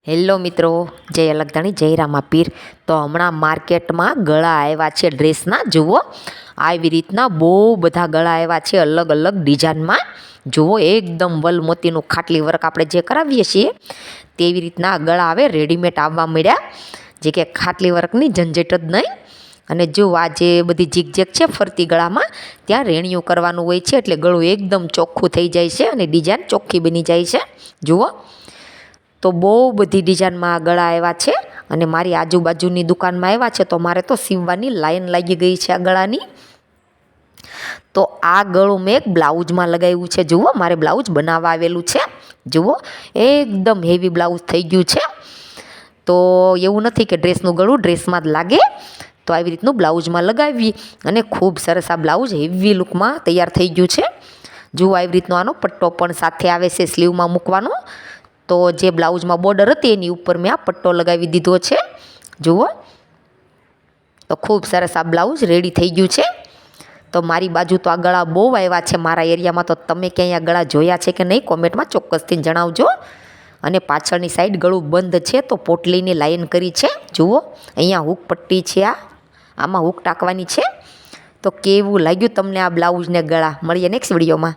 Hello મિત્રો, જય અલગધાણી જય રામાપીર. તો હમણાં માર્કેટમાં ગળા આવ્યા છે ડ્રેસના. જુઓ આવી રીતના બહુ બધા ગળા આવ્યા છે અલગ અલગ ડિઝાઇનમાં. જુઓ એકદમ વલમોતીનું ખાટલી વર્ક આપણે જે કરાવીએ છીએ તેવી રીતના ગળા આવે રેડીમેડ આવવા મળ્યા, જે કે ખાટલી વર્કની ઝંઝટ જ નહીં. અને જો આ જે બધી જીગજેગ છે ફરતી ગળામાં, ત્યાં રેણિયું કરવાનું હોય છે એટલે ગળું એકદમ ચોખ્ખું થઈ જાય છે અને ડિઝાઇન ચોખ્ખી બની જાય છે. જુઓ તો બહુ બધી ડિઝાઇનમાં ગળા આવ્યા છે અને મારી આજુબાજુની દુકાનમાં આવ્યા છે તો મારે તો સીવવાની લાઈન લાગી ગઈ છે આ ગળાની. તો આ ગળું મેં એક બ્લાઉઝમાં લગાવ્યું છે. જુઓ મારે બ્લાઉઝ બનાવવા આવેલું છે. જુઓ એકદમ હેવી બ્લાઉઝ થઈ ગયું છે. તો એવું નથી કે ડ્રેસનું ગળું ડ્રેસમાં જ લાગે. તો આવી રીતનું બ્લાઉઝમાં લગાવી અને ખૂબ સરસ આ બ્લાઉઝ હેવી લુકમાં તૈયાર થઈ ગયું છે. જુઓ આવી રીતનો આનો પટ્ટો પણ સાથે આવે છે સ્લીવમાં મૂકવાનો. તો જે બ્લાઉઝમાં બોર્ડર હતી એની ઉપર મેં આ પટ્ટો લગાવી દીધો છે. જુઓ તો ખૂબ સરસ આ બ્લાઉઝ રેડી થઈ ગયું છે. તો મારી બાજુ તો આ ગળા બહુ આવ્યા છે મારા એરિયામાં. તો તમે ક્યાંય આ ગળા જોયા છે કે નહીં કોમેન્ટમાં ચોક્કસથી જણાવજો. અને પાછળની સાઈડ ગળું બંધ છે તો પોટલીની લાઈન કરી છે. જુઓ અહીંયા હૂક પટ્ટી છે, આમાં હૂક ટાંકવાની છે. તો કેવું લાગ્યું તમને આ બ્લાઉઝને ગળા? મળીએ નેક્સ્ટ વિડીયોમાં.